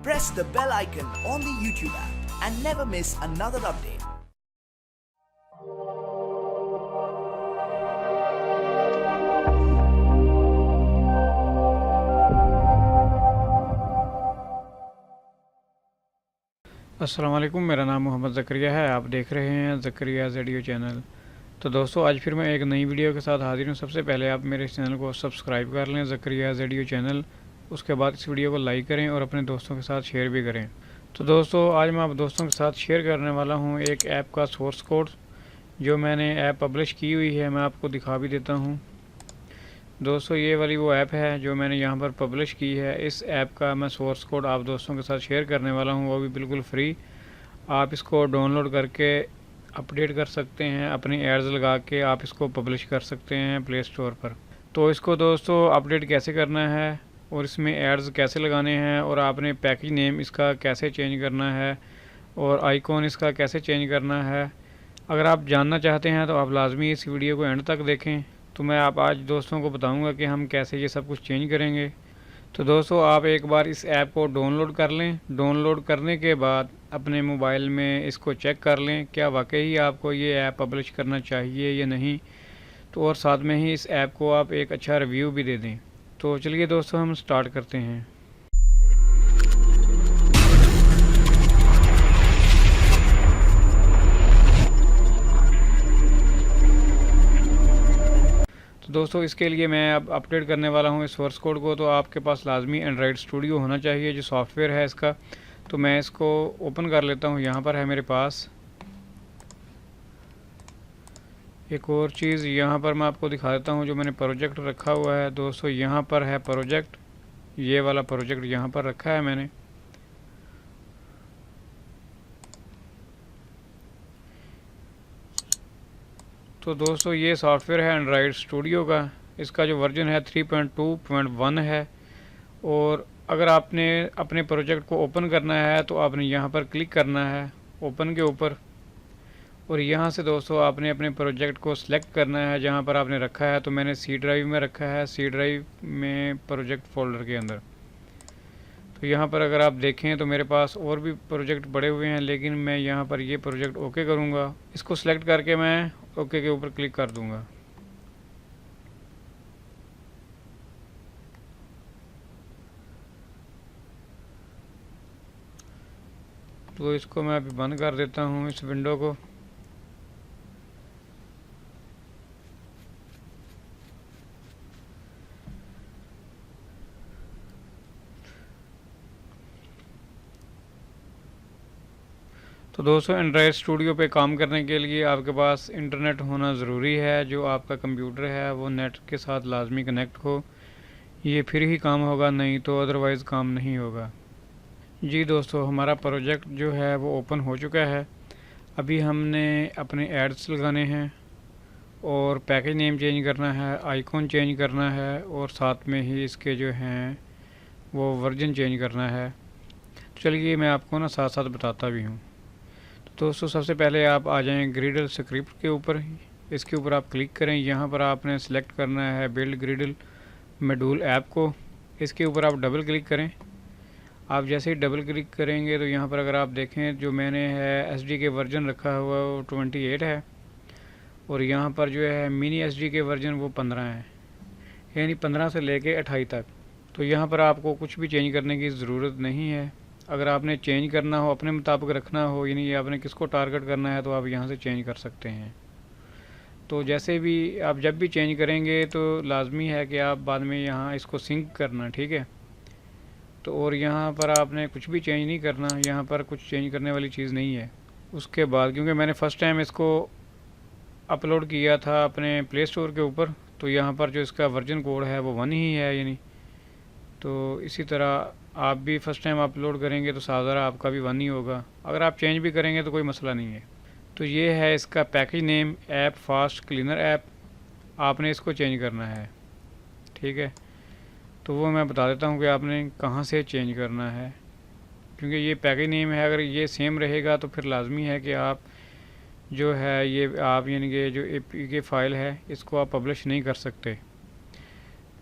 Press the bell icon on the YouTube app and never miss another update. अस्सलाम वालेकुम, मेरा नाम मोहम्मद ज़करिया है। आप देख रहे हैं ज़करिया वीडियो चैनल। तो दोस्तों, आज फिर मैं एक नई वीडियो के साथ हाजिर हूँ। सबसे पहले आप मेरे चैनल को सब्सक्राइब कर लें, ज़करिया वीडियो चैनल। उसके बाद इस वीडियो को लाइक करें और अपने दोस्तों के साथ शेयर भी करें। तो दोस्तों, आज मैं आप दोस्तों के साथ शेयर करने वाला हूँ एक ऐप का सोर्स कोड जो मैंने ऐप पब्लिश की हुई है। मैं आपको दिखा भी देता हूँ। दोस्तों, ये वाली वो ऐप है जो मैंने यहाँ पर पब्लिश की है। इस ऐप का मैं सोर्स कोड आप दोस्तों के साथ शेयर करने वाला हूँ, वो भी बिल्कुल फ्री। आप इसको डाउनलोड करके अपडेट कर सकते हैं, अपनी एड्स लगा के आप इसको पब्लिश कर सकते हैं प्ले स्टोर पर। तो इसको दोस्तों अपडेट कैसे करना है और इसमें एड्स कैसे लगाने हैं और आपने पैकेज नेम इसका कैसे चेंज करना है और आइकॉन इसका कैसे चेंज करना है, अगर आप जानना चाहते हैं तो आप लाजमी इस वीडियो को एंड तक देखें। तो मैं आज दोस्तों को बताऊंगा कि हम कैसे ये सब कुछ चेंज करेंगे। तो दोस्तों, आप एक बार इस ऐप को डाउनलोड कर लें। डाउनलोड करने के बाद अपने मोबाइल में इसको चेक कर लें क्या वाकई आपको ये ऐप पब्लिश करना चाहिए या नहीं। तो और साथ में ही इस ऐप को आप एक अच्छा रिव्यू भी दे दें। तो चलिए दोस्तों, हम स्टार्ट करते हैं। दोस्तों, इसके लिए मैं अब अपडेट करने वाला हूँ इस सोर्स कोड को। तो आपके पास लाजमी एंड्रॉयड स्टूडियो होना चाहिए, जो सॉफ्टवेयर है इसका। तो मैं इसको ओपन कर लेता हूँ। यहाँ पर है मेरे पास एक और चीज़, यहाँ पर मैं आपको दिखा देता हूँ जो मैंने प्रोजेक्ट रखा हुआ है। दोस्तों, यहाँ पर है प्रोजेक्ट, ये वाला प्रोजेक्ट यहाँ पर रखा है मैंने। तो दोस्तों, ये सॉफ्टवेयर है एंड्रॉयड स्टूडियो का। इसका जो वर्जन है 3.2.1 है। और अगर आपने अपने प्रोजेक्ट को ओपन करना है तो आपने यहाँ पर क्लिक करना है ओपन के ऊपर। और यहाँ से दोस्तों आपने अपने प्रोजेक्ट को सिलेक्ट करना है जहाँ पर आपने रखा है। तो मैंने सी ड्राइव में रखा है, सी ड्राइव में प्रोजेक्ट फोल्डर के अंदर। तो यहाँ पर अगर आप देखें तो मेरे पास और भी प्रोजेक्ट पड़े हुए हैं, लेकिन मैं यहाँ पर ये प्रोजेक्ट ओके करूँगा। इसको सिलेक्ट करके मैं ओके के ऊपर क्लिक कर दूँगा। तो इसको मैं अभी बंद कर देता हूँ इस विंडो को। तो दोस्तों, एंड्रॉयड स्टूडियो पे काम करने के लिए आपके पास इंटरनेट होना ज़रूरी है। जो आपका कंप्यूटर है वो नेट के साथ लाजमी कनेक्ट हो, ये फिर ही काम होगा, नहीं तो अदरवाइज़ काम नहीं होगा। जी दोस्तों, हमारा प्रोजेक्ट जो है वो ओपन हो चुका है। अभी हमने अपने एड्स लगाने हैं और पैकेज नेम चेंज करना है, आइकॉन चेंज करना है और साथ में ही इसके जो हैं वो वर्जन चेंज करना है। चलिए मैं आपको ना साथ साथ बताता भी हूँ। तो दोस्तों, सबसे पहले आप आ जाएँ ग्रिडल स्क्रिप्ट के ऊपर। इसके ऊपर आप क्लिक करें। यहाँ पर आपने सेलेक्ट करना है बिल्ड ग्रिडल मॉड्यूल ऐप को। इसके ऊपर आप डबल क्लिक करें। आप जैसे ही डबल क्लिक करेंगे तो यहाँ पर अगर आप देखें जो मैंने है एसडी के वर्जन रखा हुआ वो 28 है। और यहाँ पर जो है मिनी एसडी के वर्जन वो 15 है, यानी 15 से लेके 28 तक। तो यहाँ पर आपको कुछ भी चेंज करने की ज़रूरत नहीं है। अगर आपने चेंज करना हो, अपने मुताबिक रखना हो, यानी आपने किसको टारगेट करना है, तो आप यहाँ से चेंज कर सकते हैं। तो जैसे भी आप जब भी चेंज करेंगे तो लाजमी है कि आप बाद में यहाँ इसको सिंक करना, ठीक है। तो और यहाँ पर आपने कुछ भी चेंज नहीं करना, यहाँ पर कुछ चेंज करने वाली चीज़ नहीं है। उसके बाद क्योंकि मैंने फ़र्स्ट टाइम इसको अपलोड किया था अपने प्ले स्टोर के ऊपर, तो यहाँ पर जो इसका वर्जन कोड है वो 1 ही है, यानी। तो इसी तरह आप भी फ़र्स्ट टाइम अपलोड करेंगे तो साधारण आपका भी 1 ही होगा। अगर आप चेंज भी करेंगे तो कोई मसला नहीं है। तो ये है इसका package name, app fast cleaner app. आपने इसको चेंज करना है, ठीक है। तो वो मैं बता देता हूँ कि आपने कहाँ से चेंज करना है, क्योंकि ये पैकेज नेम है। अगर ये सेम रहेगा तो फिर लाजमी है कि आप जो है ये आप यानी कि जो APK फ़ाइल है इसको आप पब्लिश नहीं कर सकते।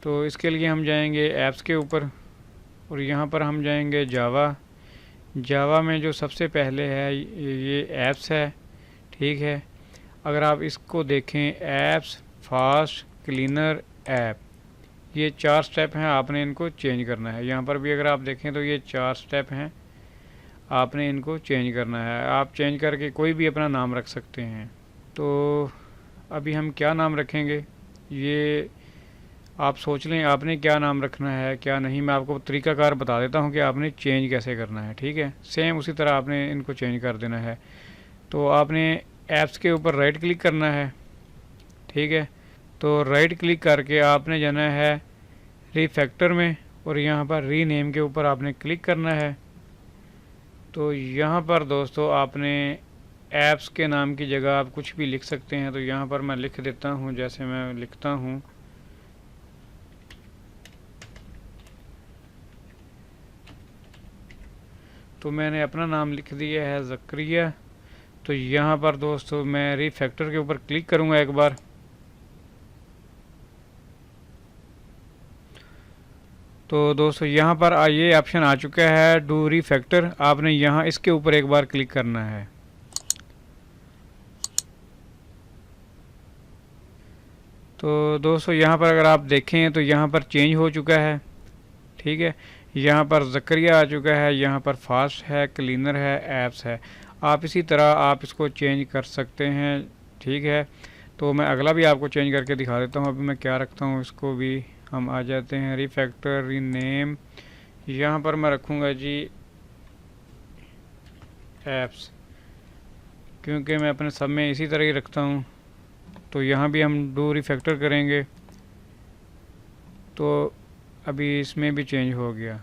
तो इसके लिए हम जाएंगे ऐप्स के ऊपर और यहाँ पर हम जाएंगे जावा जावा में जो सबसे पहले है ये ऐप्स है, ठीक है। अगर आप इसको देखें, ऐप्स, फास्ट, क्लीनर, ऐप, ये 4 स्टेप हैं, आपने इनको चेंज करना है। यहाँ पर भी अगर आप देखें तो ये 4 स्टेप हैं, आपने इनको चेंज करना है। आप चेंज करके कोई भी अपना नाम रख सकते हैं। तो अभी हम क्या नाम रखेंगे, ये आप सोच लें आपने क्या नाम रखना है क्या नहीं। मैं आपको तरीकाकार बता देता हूँ कि आपने चेंज कैसे करना है, ठीक है। सेम उसी तरह आपने इनको चेंज कर देना है। तो आपने ऐप्स के ऊपर राइट क्लिक करना है, ठीक है। तो राइट क्लिक करके आपने जाना है रीफैक्टर में, और यहाँ पर रीनेम के ऊपर आपने क्लिक करना है। तो यहाँ पर दोस्तों आपने ऐप्स के नाम की जगह आप कुछ भी लिख सकते हैं। तो यहाँ पर मैं लिख देता हूँ, जैसे मैं लिखता हूँ, तो मैंने अपना नाम लिख दिया है ज़करिया। तो यहाँ पर दोस्तों मैं रीफैक्टर के ऊपर क्लिक करूँगा एक बार। तो दोस्तों यहाँ पर ये ऑप्शन आ चुका है डू रीफैक्टर। आपने यहाँ इसके ऊपर एक बार क्लिक करना है। तो दोस्तों यहाँ पर अगर आप देखें तो यहाँ पर चेंज हो चुका है, ठीक है। यहाँ पर ज़करिया आ चुका है, यहाँ पर फास्ट है, क्लीनर है, ऐप्स है। आप इसी तरह आप इसको चेंज कर सकते हैं, ठीक है। तो मैं अगला भी आपको चेंज करके दिखा देता हूँ। अभी मैं क्या रखता हूँ, इसको भी हम आ जाते हैं रीफैक्टर, रीनेम। यहाँ पर मैं रखूँगा जी ऐप्स, क्योंकि मैं अपने सब में इसी तरह ही रखता हूँ। तो यहाँ भी हम डू रीफैक्टर करेंगे, तो अभी इसमें भी चेंज हो गया,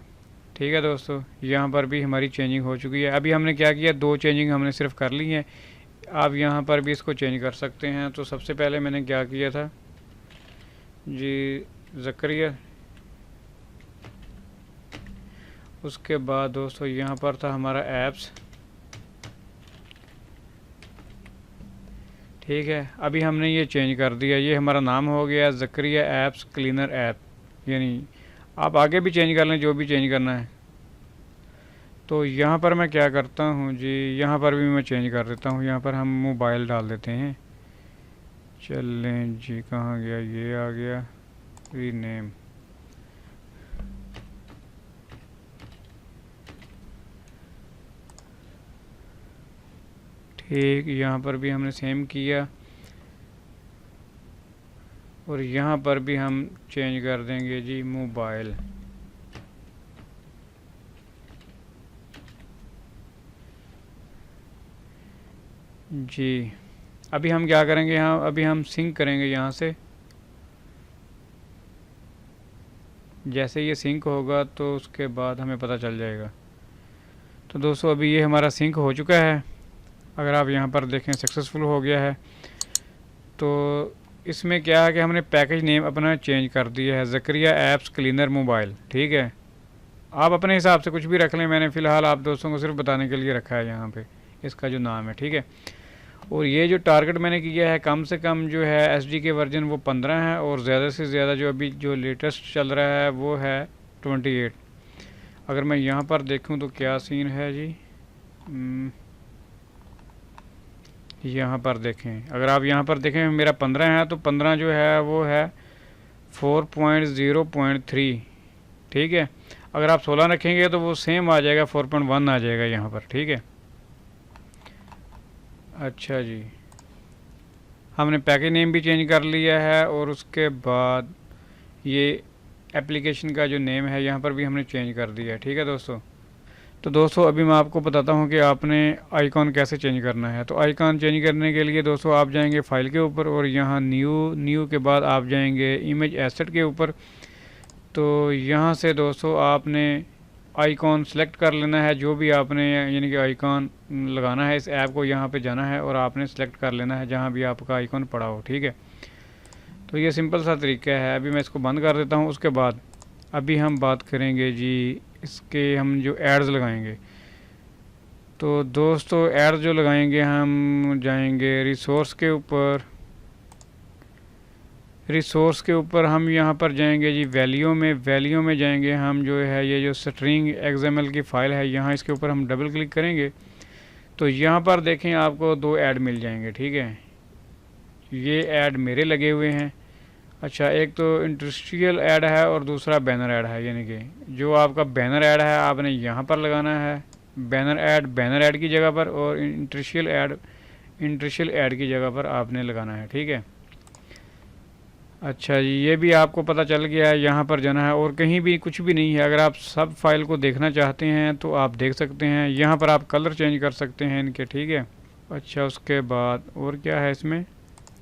ठीक है दोस्तों। यहाँ पर भी हमारी चेंजिंग हो चुकी है। अभी हमने क्या किया, 2 चेंजिंग हमने सिर्फ कर ली है। आप यहाँ पर भी इसको चेंज कर सकते हैं। तो सबसे पहले मैंने क्या किया था जी, ज़करिया। उसके बाद दोस्तों यहाँ पर था हमारा ऐप्स, ठीक है। अभी हमने ये चेंज कर दिया, ये हमारा नाम हो गया ज़करिया ऐप्स क्लीनर ऐप। यानी आप आगे भी चेंज कर लें, जो भी चेंज करना है। तो यहाँ पर मैं क्या करता हूँ जी, यहाँ पर भी मैं चेंज कर देता हूँ। यहाँ पर हम मोबाइल डाल देते हैं। चलें जी, कहाँ गया, ये आ गया रीनेम। ठीक, यहाँ पर भी हमने सेम किया, और यहाँ पर भी हम चेंज कर देंगे जी मोबाइल। जी अभी हम क्या करेंगे, यहाँ अभी हम सिंक करेंगे यहाँ से। जैसे ये सिंक होगा तो उसके बाद हमें पता चल जाएगा। तो दोस्तों अभी ये हमारा सिंक हो चुका है। अगर आप यहाँ पर देखें सक्सेसफुल हो गया है। तो इसमें क्या है कि हमने पैकेज नेम अपना चेंज कर दिया है, ज़करिया ऐप्स क्लीनर मोबाइल, ठीक है। आप अपने हिसाब से कुछ भी रख लें, मैंने फ़िलहाल आप दोस्तों को सिर्फ बताने के लिए रखा है यहाँ पे इसका जो नाम है, ठीक है। और ये जो टारगेट मैंने किया है, कम से कम जो है एसडी के वर्जन वो 15 है, और ज़्यादा से ज़्यादा जो अभी जो लेटेस्ट चल रहा है वो है 28। अगर मैं यहाँ पर देखूँ तो क्या सीन है जी, यहाँ पर देखें, अगर आप यहाँ पर देखें मेरा 15 है, तो 15 जो है वो है 4.0.3, ठीक है। अगर आप 16 रखेंगे तो वो सेम आ जाएगा, 4.1 आ जाएगा यहाँ पर, ठीक है। अच्छा जी, हमने पैकेज नेम भी चेंज कर लिया है, और उसके बाद ये एप्लीकेशन का जो नेम है यहाँ पर भी हमने चेंज कर दिया है, ठीक है दोस्तों। तो दोस्तों अभी मैं आपको बताता हूँ कि आपने आइकॉन कैसे चेंज करना है। तो आइकॉन चेंज करने के लिए दोस्तों आप जाएंगे फाइल के ऊपर, और यहाँ न्यू के बाद आप जाएंगे इमेज एसेट के ऊपर। तो यहाँ से दोस्तों आपने आइकॉन सेलेक्ट कर लेना है, जो भी आपने यानी कि आइकॉन लगाना है इस ऐप को, यहाँ पे जाना है और आपने सेलेक्ट कर लेना है जहाँ भी आपका आइकॉन पड़ा हो, ठीक है। तो ये सिंपल सा तरीका है। अभी मैं इसको बंद कर देता हूँ। उसके बाद अभी हम बात करेंगे जी इसके, हम जो एड्स लगाएंगे। तो दोस्तों एड जो लगाएंगे, हम जाएंगे रिसोर्स के ऊपर, रिसोर्स के ऊपर हम यहाँ पर जाएंगे जी वैल्यू में जाएंगे हम, जो है ये जो स्ट्रिंग XML की फ़ाइल है यहाँ इसके ऊपर हम डबल क्लिक करेंगे तो यहाँ पर देखें आपको 2 ऐड मिल जाएंगे। ठीक है, ये ऐड मेरे लगे हुए हैं। अच्छा, एक तो इंडस्ट्रियल ऐड है और दूसरा बैनर ऐड है, यानी कि जो आपका बैनर ऐड है आपने यहाँ पर लगाना है, बैनर ऐड की जगह पर, और इंडस्ट्रियल ऐड की जगह पर आपने लगाना है। ठीक है, अच्छा जी, ये भी आपको पता चल गया है। यहाँ पर जाना है और कहीं भी कुछ भी नहीं है। अगर आप सब फाइल को देखना चाहते हैं तो आप देख सकते हैं। यहाँ पर आप कलर चेंज कर सकते हैं इनके। ठीक है, अच्छा, उसके बाद और क्या है इसमें,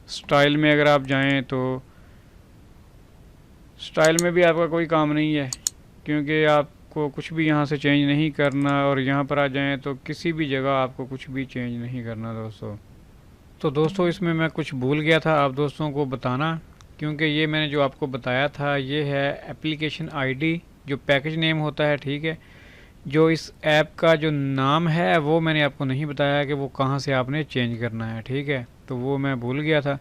स्टाइल में अगर आप जाएं तो स्टाइल में भी आपका कोई काम नहीं है, क्योंकि आपको कुछ भी यहाँ से चेंज नहीं करना। और यहाँ पर आ जाएं तो किसी भी जगह आपको कुछ भी चेंज नहीं करना दोस्तों। तो दोस्तों इसमें मैं कुछ भूल गया था आप दोस्तों को बताना, क्योंकि ये मैंने जो आपको बताया था ये है एप्लीकेशन आईडी, जो पैकेज नेम होता है। ठीक है, जो इस ऐप का जो नाम है वो मैंने आपको नहीं बताया कि वो कहाँ से आपने चेंज करना है। ठीक है, तो वो मैं भूल गया था,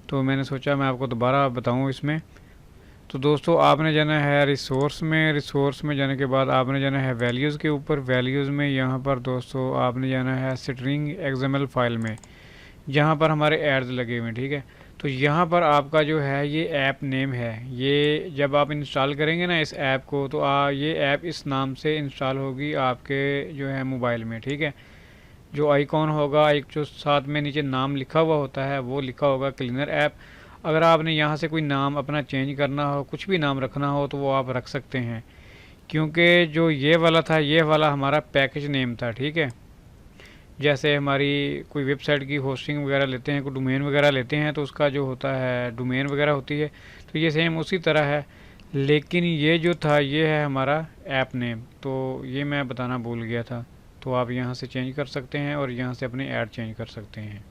तो मैंने सोचा मैं आपको दोबारा बताऊँ इसमें। तो दोस्तों आपने जाना है रिसोर्स में जाने के बाद आपने जाना है वैल्यूज़ के ऊपर। वैल्यूज़ में यहाँ पर दोस्तों आपने जाना है स्ट्रिंग XML फाइल में, जहाँ पर हमारे एड्स लगे हुए हैं। ठीक है, तो यहाँ पर आपका जो है ये ऐप नेम है। ये जब आप इंस्टॉल करेंगे ना इस ऐप को, तो ये ऐप इस नाम से इंस्टॉल होगी आपके जो है मोबाइल में। ठीक है, जो आइकॉन होगा, एक जो साथ में नीचे नाम लिखा हुआ होता है वो लिखा होगा क्लीनर ऐप। अगर आपने यहाँ से कोई नाम अपना चेंज करना हो, कुछ भी नाम रखना हो, तो वो आप रख सकते हैं, क्योंकि जो ये वाला था ये वाला हमारा पैकेज नेम था। ठीक है, जैसे हमारी कोई वेबसाइट की होस्टिंग वगैरह लेते हैं, कोई डोमेन वगैरह लेते हैं, तो उसका जो होता है डोमेन वगैरह होती है, तो ये सेम उसी तरह है। लेकिन ये जो था ये है हमारा ऐप नेम, तो ये मैं बताना भूल गया था। तो आप यहाँ से चेंज कर सकते हैं और यहाँ से अपने ऐड चेंज कर सकते हैं।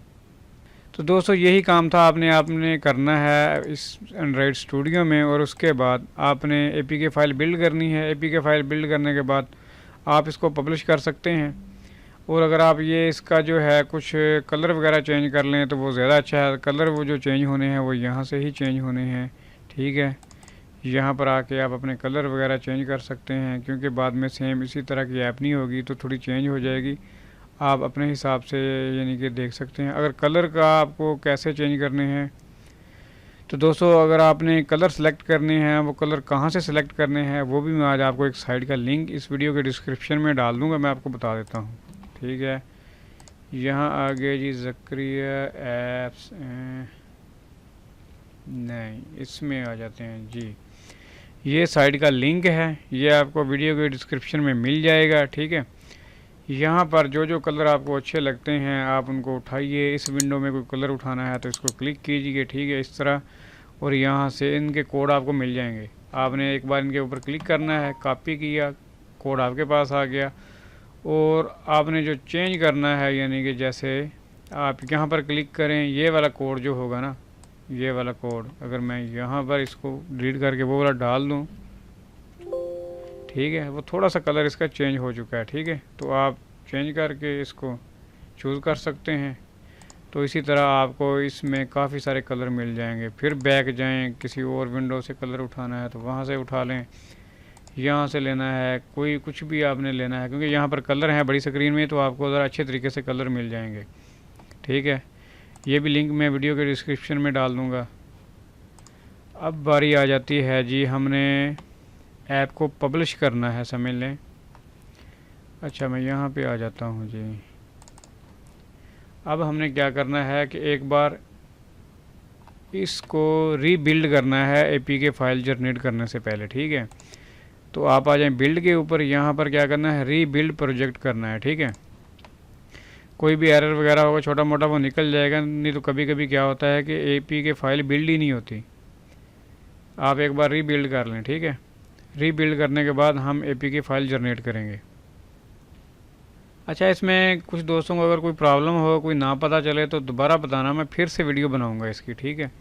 तो दोस्तों यही काम था आपने करना है इस एंड्रॉयड स्टूडियो में। और उसके बाद आपने APK फ़ाइल बिल्ड करनी है। APK फ़ाइल बिल्ड करने के बाद आप इसको पब्लिश कर सकते हैं। और अगर आप ये इसका जो है कुछ कलर वगैरह चेंज कर लें तो वो ज़्यादा अच्छा है। कलर वो जो चेंज होने हैं वो यहाँ से ही चेंज होने हैं। ठीक है, यहाँ पर आके आप अपने कलर वगैरह चेंज कर सकते हैं, क्योंकि बाद में सेम इसी तरह की ऐप नहीं होगी तो थोड़ी चेंज हो जाएगी। आप अपने हिसाब से यानी कि देख सकते हैं। अगर कलर का आपको कैसे चेंज करने हैं, तो दोस्तों अगर आपने कलर सेलेक्ट करने हैं, वो कलर कहाँ से सेलेक्ट करने हैं वो भी मैं आज आपको एक साइट का लिंक इस वीडियो के डिस्क्रिप्शन में डाल दूँगा, मैं आपको बता देता हूँ। ठीक है, यहाँ आगे जी ज़करिया ऐप्स नहीं, इसमें आ जाते हैं जी। ये साइट का लिंक है, ये आपको वीडियो के डिस्क्रिप्शन में मिल जाएगा। ठीक है, यहाँ पर जो जो कलर आपको अच्छे लगते हैं आप उनको उठाइए। इस विंडो में कोई कलर उठाना है तो इसको क्लिक कीजिए। ठीक है, इस तरह, और यहाँ से इनके कोड आपको मिल जाएंगे। आपने एक बार इनके ऊपर क्लिक करना है, कॉपी किया, कोड आपके पास आ गया। और आपने जो चेंज करना है, यानी कि जैसे आप यहाँ पर क्लिक करें, ये वाला कोड जो होगा ना, ये वाला कोड अगर मैं यहाँ पर इसको डिलीट करके वो वाला डाल दूँ, ठीक है, वो थोड़ा सा कलर इसका चेंज हो चुका है। ठीक है, तो आप चेंज करके इसको चूज़ कर सकते हैं। तो इसी तरह आपको इसमें काफ़ी सारे कलर मिल जाएंगे। फिर बैक जाएं, किसी और विंडो से कलर उठाना है तो वहाँ से उठा लें, यहाँ से लेना है, कोई कुछ भी आपने लेना है, क्योंकि यहाँ पर कलर हैं बड़ी स्क्रीन में, तो आपको ज़रा अच्छे तरीके से कलर मिल जाएंगे। ठीक है, ये भी लिंक मैं वीडियो के डिस्क्रिप्शन में डाल दूँगा। अब बारी आ जाती है जी, हमने ऐप को पब्लिश करना है, समझ लें। अच्छा, मैं यहाँ पे आ जाता हूँ जी। अब हमने क्या करना है कि एक बार इसको रीबिल्ड करना है APK फ़ाइल जनरेट करने से पहले। ठीक है, तो आप आ जाएं बिल्ड के ऊपर, यहाँ पर क्या करना है, रीबिल्ड प्रोजेक्ट करना है। ठीक है, कोई भी एरर वगैरह होगा छोटा मोटा वो निकल जाएगा, नहीं तो कभी कभी क्या होता है कि APK फ़ाइल बिल्ड ही नहीं होती। आप एक बार रीबिल्ड कर लें। ठीक है, रीबिल्ड करने के बाद हम APK फ़ाइल जनरेट करेंगे। अच्छा, इसमें कुछ दोस्तों को अगर कोई प्रॉब्लम हो, कोई ना पता चले तो दोबारा बताना, मैं फिर से वीडियो बनाऊंगा इसकी। ठीक है,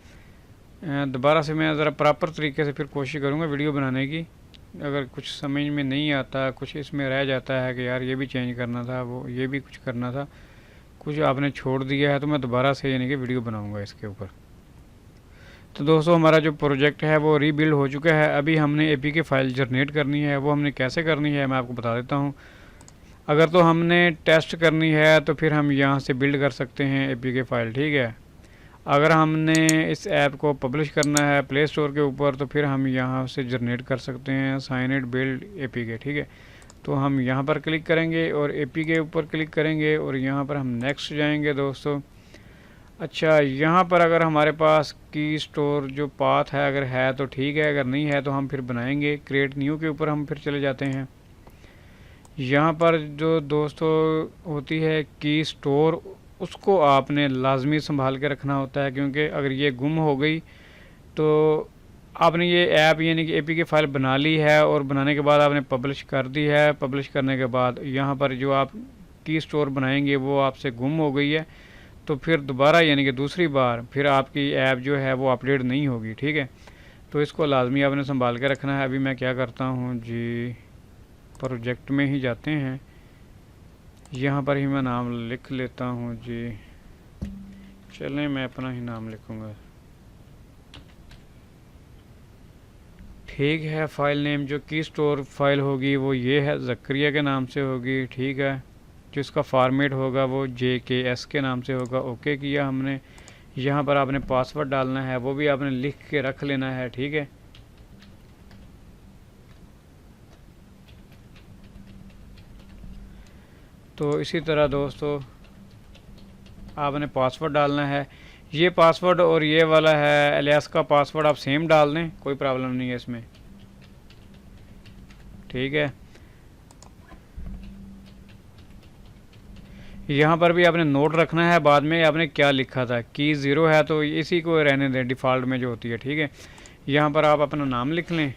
दोबारा से मैं ज़रा प्रॉपर तरीके से फिर कोशिश करूंगा वीडियो बनाने की। अगर कुछ समझ में नहीं आता, कुछ इसमें रह जाता है कि यार ये भी चेंज करना था, वो ये भी कुछ करना था, कुछ आपने छोड़ दिया है, तो मैं दोबारा से यानी कि वीडियो बनाऊँगा इसके ऊपर। तो दोस्तों हमारा जो प्रोजेक्ट है वो रीबिल्ड हो चुका है। अभी हमने एपीके फ़ाइल जनरेट करनी है, वो हमने कैसे करनी है मैं आपको बता देता हूँ। अगर तो हमने टेस्ट करनी है तो फिर हम यहाँ से बिल्ड कर सकते हैं एपीके फ़ाइल, ठीक है। अगर हमने इस ऐप को पब्लिश करना है प्ले स्टोर के ऊपर तो फिर हम यहाँ से जनरेट कर सकते हैं साइन इट बिल्ड एपीके, ठीक है। तो हम यहाँ पर क्लिक करेंगे और एपीके ऊपर क्लिक करेंगे और यहाँ पर हम नेक्स्ट जाएंगे दोस्तों। अच्छा, यहाँ पर अगर हमारे पास की स्टोर जो पाथ है अगर है तो ठीक है, अगर नहीं है तो हम फिर बनाएंगे। क्रिएट न्यू के ऊपर हम फिर चले जाते हैं। यहाँ पर जो दोस्तों होती है की स्टोर, उसको आपने लाजमी संभाल के रखना होता है, क्योंकि अगर ये गुम हो गई तो आपने ये ऐप यानी कि एपीके फ़ाइल बना ली है और बनाने के बाद आपने पब्लिश कर दी है। पब्लिश करने के बाद यहाँ पर जो आप की स्टोर बनाएंगे वो आपसे गुम हो गई है, तो फिर दोबारा यानी कि दूसरी बार फिर आपकी ऐप जो है वो अपडेट नहीं होगी, ठीक है। तो इसको लाजमी आपने संभाल के रखना है। अभी मैं क्या करता हूँ जी, प्रोजेक्ट में ही जाते हैं, यहाँ पर ही मैं नाम लिख लेता हूँ जी। चलें, मैं अपना ही नाम लिखूँगा, ठीक है। फ़ाइल नेम जो की स्टोर फाइल होगी वो ये है, ज़करिया के नाम से होगी, ठीक है। जिसका फॉर्मेट होगा वो JKS के नाम से होगा। ओके किया हमने। यहाँ पर आपने पासवर्ड डालना है, वो भी आपने लिख के रख लेना है, ठीक है। तो इसी तरह दोस्तों आपने पासवर्ड डालना है। ये पासवर्ड और ये वाला है एलियास का पासवर्ड आप सेम डाल दें, कोई प्रॉब्लम नहीं है इसमें, ठीक है। यहाँ पर भी आपने नोट रखना है बाद में आपने क्या लिखा था। की 0 है तो इसी को रहने दें डिफ़ॉल्ट में जो होती है, ठीक है। यहाँ पर आप अपना नाम लिख लें,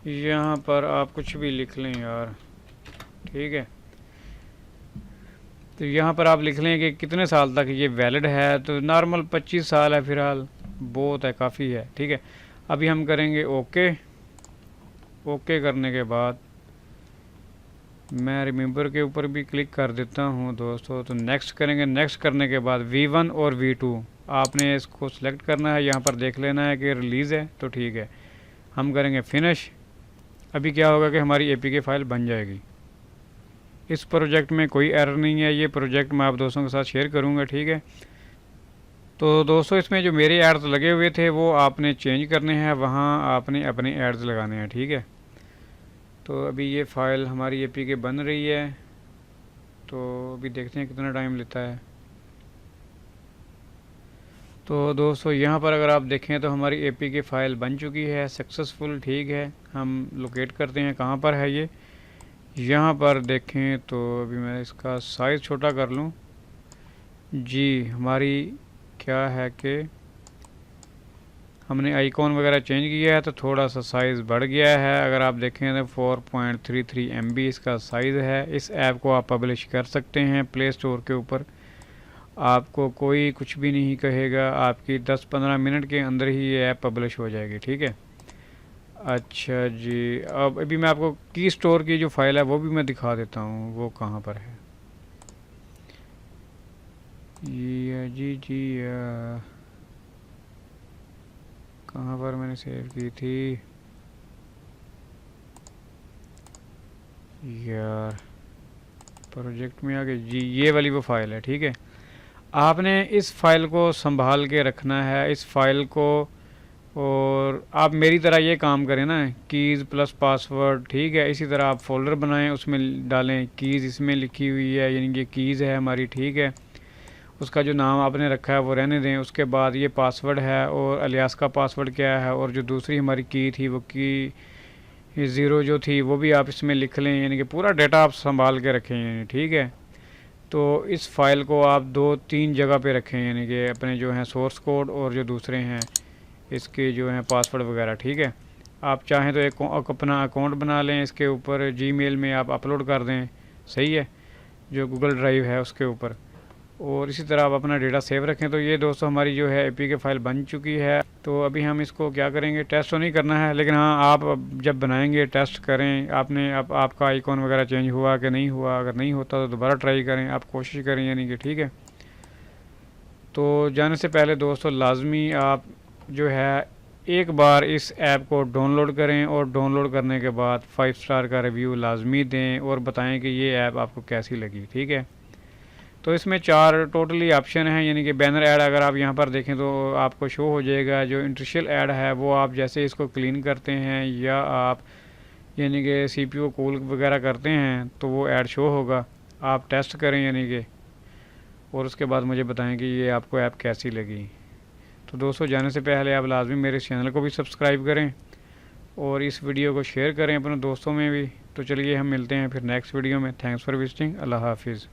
यहाँ पर आप कुछ भी लिख लें यार, ठीक है। तो यहाँ पर आप लिख लें कि कितने साल तक ये वैलिड है, तो नॉर्मल 25 साल है फ़िलहाल, बहुत है, काफ़ी है, ठीक है। अभी हम करेंगे ओके। ओके करने के बाद मैं रिमेंबर के ऊपर भी क्लिक कर देता हूँ दोस्तों। तो नेक्स्ट करेंगे। नेक्स्ट करने के बाद V1 और V2 आपने इसको सिलेक्ट करना है, यहाँ पर देख लेना है कि रिलीज़ है तो ठीक है। हम करेंगे फिनिश। अभी क्या होगा कि हमारी एपीके फ़ाइल बन जाएगी। इस प्रोजेक्ट में कोई एरर नहीं है, ये प्रोजेक्ट मैं आप दोस्तों के साथ शेयर करूँगा, ठीक है। तो दोस्तों इसमें जो मेरे एड्स लगे हुए थे वो आपने चेंज करने हैं, वहाँ आपने अपने एड्स लगाने हैं, ठीक है। तो अभी ये फ़ाइल हमारी एपीके बन रही है, तो अभी देखते हैं कितना टाइम लेता है। तो दोस्तों यहाँ पर अगर आप देखें तो हमारी एपीके फ़ाइल बन चुकी है सक्सेसफुल, ठीक है। हम लोकेट करते हैं कहाँ पर है ये, यहाँ पर देखें तो अभी मैं इसका साइज़ छोटा कर लूँ जी। हमारी क्या है कि हमने आइकॉन वगैरह चेंज किया है तो थोड़ा सा साइज़ बढ़ गया है। अगर आप देखें तो 4.33 MB इसका साइज़ है। इस ऐप को आप पब्लिश कर सकते हैं प्ले स्टोर के ऊपर, आपको कोई कुछ भी नहीं कहेगा, आपकी 10-15 मिनट के अंदर ही ये ऐप पब्लिश हो जाएगी, ठीक है। अच्छा जी, अब अभी मैं आपको की स्टोर की जो फाइल है वो भी मैं दिखा देता हूँ, वो कहाँ पर है जी कहाँ पर मैंने सेव की थी यार, प्रोजेक्ट में आ गई जी, ये वाली वो फाइल है, ठीक है। आपने इस फाइल को संभाल के रखना है, इस फाइल को, और आप मेरी तरह ये काम करें ना, कीज़ प्लस पासवर्ड, ठीक है। इसी तरह आप फोल्डर बनाएं, उसमें डालें कीज़, इसमें लिखी हुई है यानी कि कीज़ है हमारी, ठीक है। उसका जो नाम आपने रखा है वो रहने दें। उसके बाद ये पासवर्ड है और एलियास का पासवर्ड क्या है, और जो दूसरी हमारी की थी वो की 0 जो थी वो भी आप इसमें लिख लें, यानी कि पूरा डाटा आप संभाल के रखें, यानी ठीक है। तो इस फाइल को आप 2-3 जगह पे रखें, यानी कि अपने जो हैं सोर्स कोड और जो दूसरे हैं इसके जो हैं पासवर्ड वगैरह, ठीक है। आप चाहें तो एक अपना अकाउंट बना लें, इसके ऊपर जीमेल में आप अपलोड कर दें, सही है, जो गूगल ड्राइव है उसके ऊपर। और इसी तरह आप अपना डेटा सेव रखें। तो ये दोस्तों हमारी जो है APK फ़ाइल बन चुकी है। तो अभी हम इसको क्या करेंगे, टेस्ट तो नहीं करना है, लेकिन हाँ आप जब बनाएंगे टेस्ट करें, आपका आइकॉन वगैरह चेंज हुआ कि नहीं हुआ। अगर नहीं होता तो दोबारा ट्राई करें, आप कोशिश करें, यानी कि ठीक है। तो जाने से पहले दोस्तों लाजमी आप जो है एक बार इस ऐप को डाउनलोड करें और डाउनलोड करने के बाद 5 स्टार का रिव्यू लाजमी दें और बताएं कि ये ऐप आपको कैसी लगी, ठीक है। तो इसमें 4 टोटली ऑप्शन हैं, यानी कि बैनर ऐड अगर आप यहाँ पर देखें तो आपको शो हो जाएगा। जो इंटरशियल ऐड है वो आप जैसे इसको क्लीन करते हैं या आप यानी कि CPU कूल वगैरह करते हैं तो वो ऐड शो होगा। आप टेस्ट करें यानी कि, और उसके बाद मुझे बताएं कि ये आपको ऐप कैसी लगी। तो दोस्तों जाने से पहले आप लाजमी मेरे चैनल को भी सब्सक्राइब करें और इस वीडियो को शेयर करें अपने दोस्तों में भी। तो चलिए हम मिलते हैं फिर नेक्स्ट वीडियो में। Thanks for visiting. अल्लाह हाफिज़।